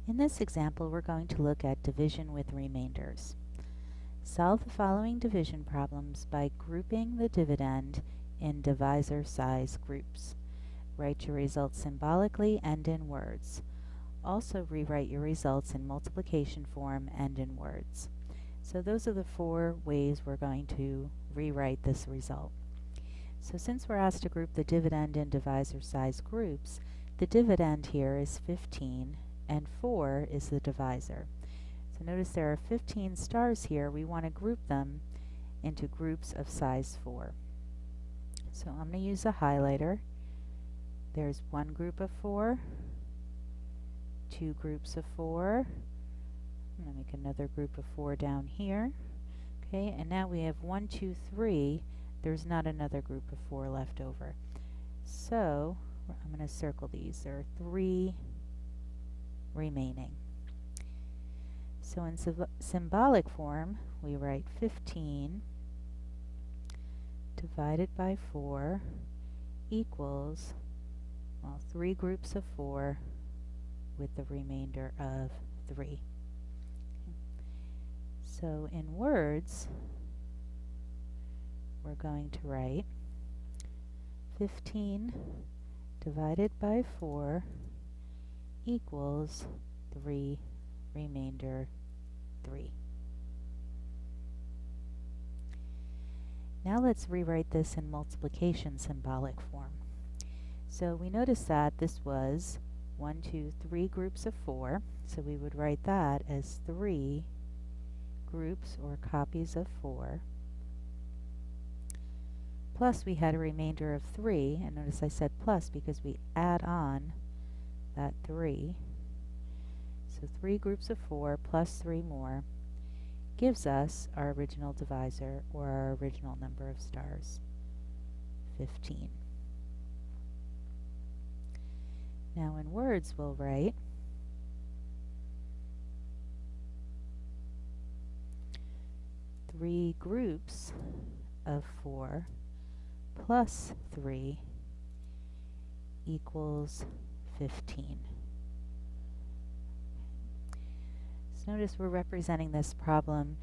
In this example, we're going to look at division with remainders. Solve the following division problems by grouping the dividend in divisor size groups. Write your results symbolically and in words. Also rewrite your results in multiplication form and in words. So those are the 4 ways we're going to rewrite this result. So since we're asked to group the dividend in divisor size groups, the dividend here is 15 and 4 is the divisor. So notice there are 15 stars here. We want to group them into groups of size 4. So I'm going to use a highlighter. There's one group of 4, 2 groups of 4. I'm going to make another group of 4 down here. Okay, and now we have 1, 2, 3. There's not another group of 4 left over. So I'm going to circle these. There are 3 remaining. So in symbolic form, we write 15 divided by 4 equals, 3 groups of 4 with the remainder of 3. So in words, we're going to write 15 divided by 4 equals 3 remainder 3. Now let's rewrite this in multiplication symbolic form. So we notice that this was 1, 2, 3 groups of 4, so we would write that as 3 groups or copies of 4, plus we had a remainder of 3, and notice I said plus because we add on that 3. So 3 groups of 4 plus 3 more gives us our original divisor, or our original number of stars, 15. Now in words we'll write 3 groups of 4 plus 3 equals 15. So notice we're representing this problem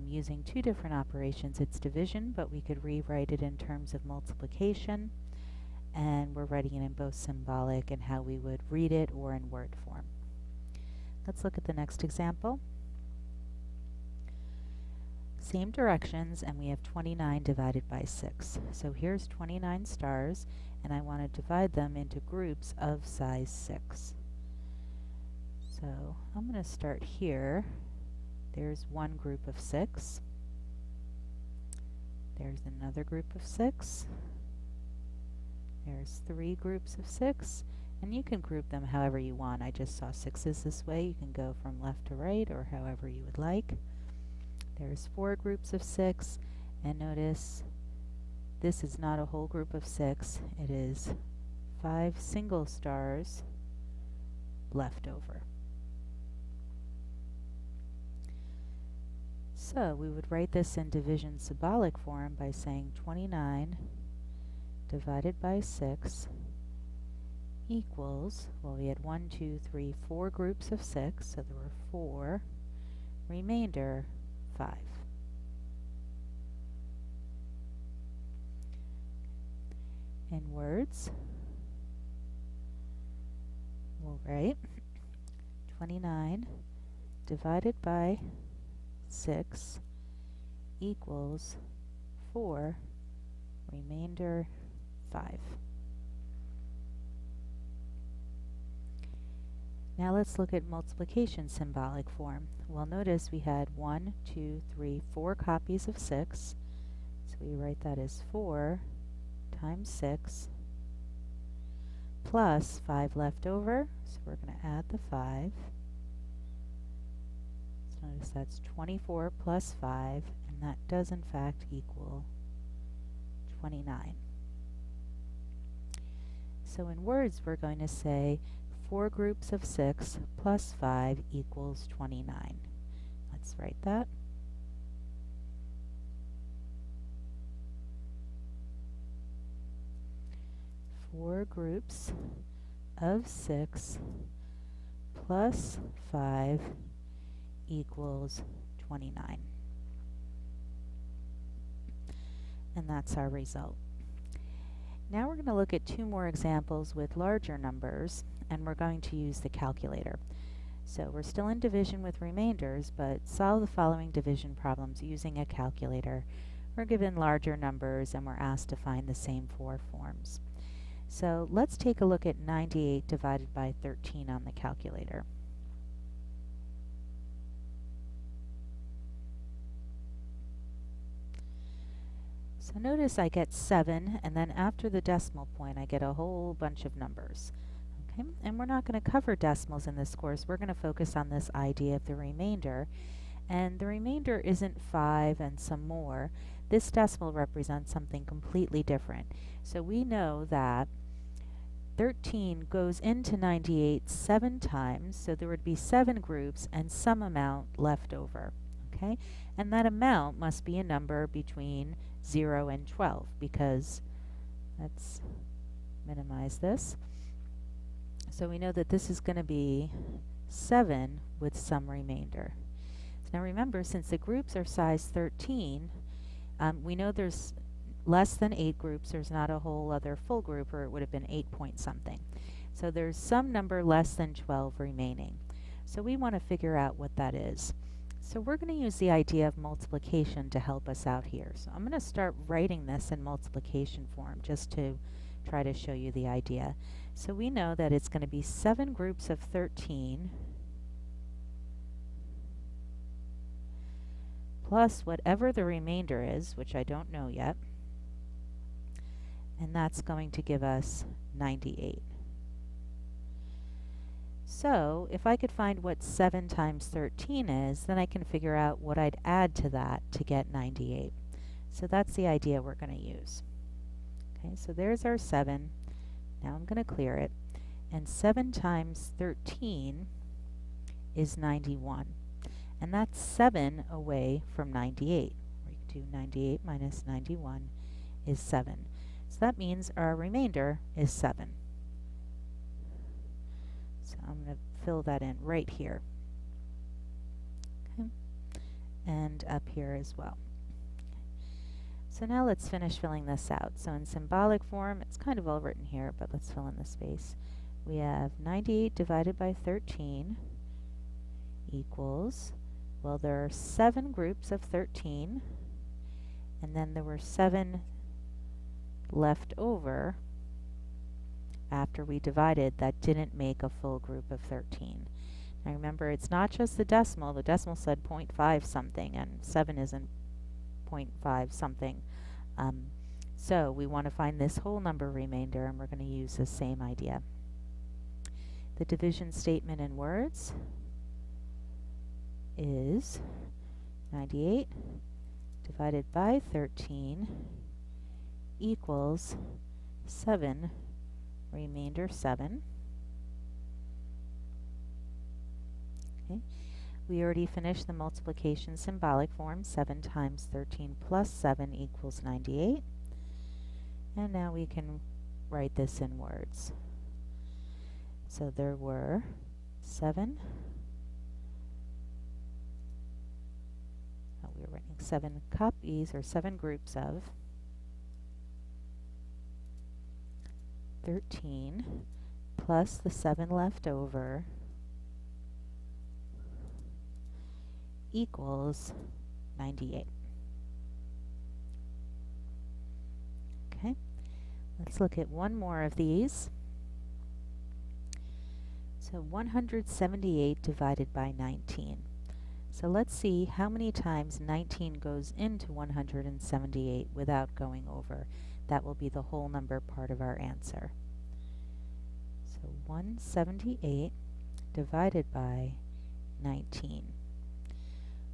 using 2 different operations. It's division, but we could rewrite it in terms of multiplication, and we're writing it in both symbolic and how we would read it or in word form. Let's look at the next example. Same directions, and we have 29 divided by 6. So here's 29 stars, and I want to divide them into groups of size 6. So I'm going to start here. There's one group of 6. There's another group of 6. There's 3 groups of 6, and you can group them however you want. I just saw 6s this way. You can go from left to right or however you would like. There's 4 groups of 6, and notice this is not a whole group of 6. It is 5 single stars left over. So we would write this in division symbolic form by saying 29 divided by 6 equals, we had 1, 2, 3, 4 groups of 6, so there were 4, remainder 5. In words, we'll write 29 divided by 6 equals 4, remainder 5. Now let's look at multiplication symbolic form. Well, notice we had 1, 2, 3, 4 copies of 6. So we write that as 4 times 6 plus 5 left over. So we're going to add the 5. So notice that's 24 plus 5, and that does in fact equal 29. So in words we're going to say 4 groups of 6 plus 5 equals 29. Let's write that. Four groups of 6 plus 5 equals 29. And that's our result. Now we're going to look at two more examples with larger numbers, and we're going to use the calculator. So we're still in division with remainders, but solve the following division problems using a calculator. We're given larger numbers and we're asked to find the same four forms. So let's take a look at 98 divided by 13 on the calculator. So notice I get 7, and then after the decimal point I get a whole bunch of numbers. Okay? And we're not going to cover decimals in this course. We're going to focus on this idea of the remainder. And the remainder isn't 5 and some more. This decimal represents something completely different. So we know that 13 goes into 98 7 times, so there would be 7 groups and some amount left over. Okay? And that amount must be a number between 0 and 12, because let's minimize this. So we know that this is going to be 7 with some remainder. Now remember, since the groups are size 13, we know there's less than 8 groups. There's not a whole other full group, or it would have been 8 point something. So there's some number less than 12 remaining. So we want to figure out what that is. So we're going to use the idea of multiplication to help us out here. So I'm going to start writing this in multiplication form just to try to show you the idea. So we know that it's going to be 7 groups of 13 plus whatever the remainder is, which I don't know yet, and that's going to give us 98. So if I could find what 7 times 13 is, then I can figure out what I'd add to that to get 98. So that's the idea we're going to use. Okay, so there's our 7. Now I'm going to clear it. And 7 times 13 is 91. And that's 7 away from 98. We can do 98 minus 91 is 7. So that means our remainder is 7. So I'm going to fill that in right here. Okay. And up here as well. So now let's finish filling this out. So in symbolic form, it's kind of all written here, but let's fill in the space. We have 98 divided by 13 equals, well, there are 7 groups of 13, and then there were 7 left over after we divided that didn't make a full group of 13. Now remember, it's not just the decimal. The decimal said 0.5 something, and 7 isn't 0.5 something. So we want to find this whole number remainder, and we're going to use the same idea. The division statement in words is 98 divided by 13 equals 7, remainder 7. Okay. We already finished the multiplication symbolic form. 7 times 13 plus 7 equals 98. And now we can write this in words. So there were 7. We were writing 7 copies, or 7 groups of 13 plus the 7 left over equals 98. Okay, let's look at one more of these. So 178 divided by 19. So let's see how many times 19 goes into 178 without going over. That will be the whole number part of our answer. So 178 divided by 19.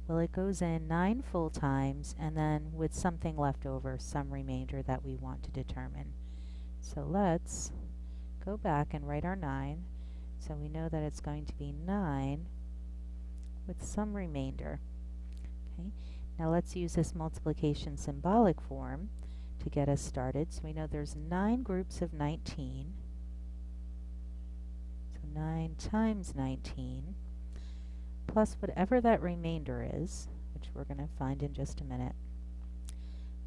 Well, it goes in 9 full times, and then with something left over, some remainder that we want to determine. So let's go back and write our 9. So we know that it's going to be 9 with some remainder. Okay. Now let's use this multiplication symbolic form to get us started. So we know there's 9 groups of 19. So 9 times 19 plus whatever that remainder is, which we're going to find in just a minute,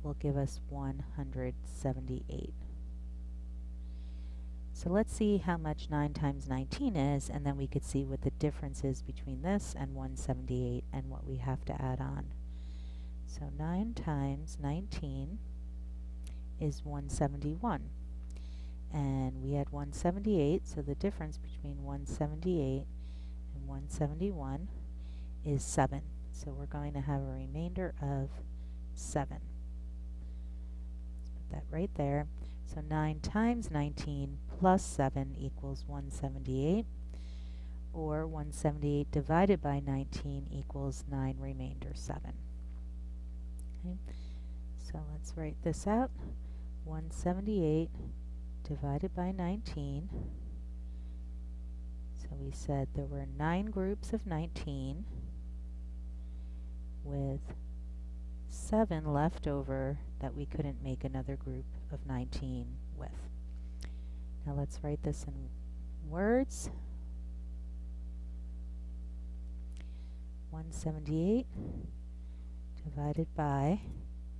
will give us 178. So let's see how much 9 times 19 is, and then we could see what the difference is between this and 178 and what we have to add on. So 9 times 19 is 171. And we had 178, so the difference between 178 and 171 is 7. So we're going to have a remainder of 7. Let's put that right there. So 9 times 19 plus 7 equals 178, or 178 divided by 19 equals 9 remainder 7. Okay, so let's write this out. 178 divided by 19. So we said there were 9 groups of 19 with 7 left over that we couldn't make another group of 19 with. Now let's write this in words. 178 divided by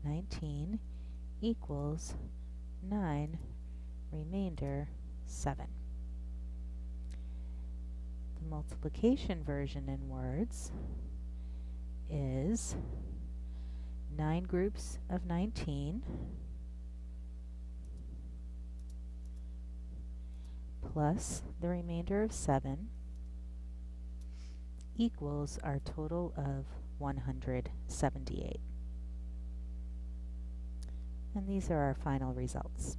19 equals 9 remainder 7. The multiplication version in words is 9 groups of 19 plus the remainder of 7 equals our total of 178. And these are our final results.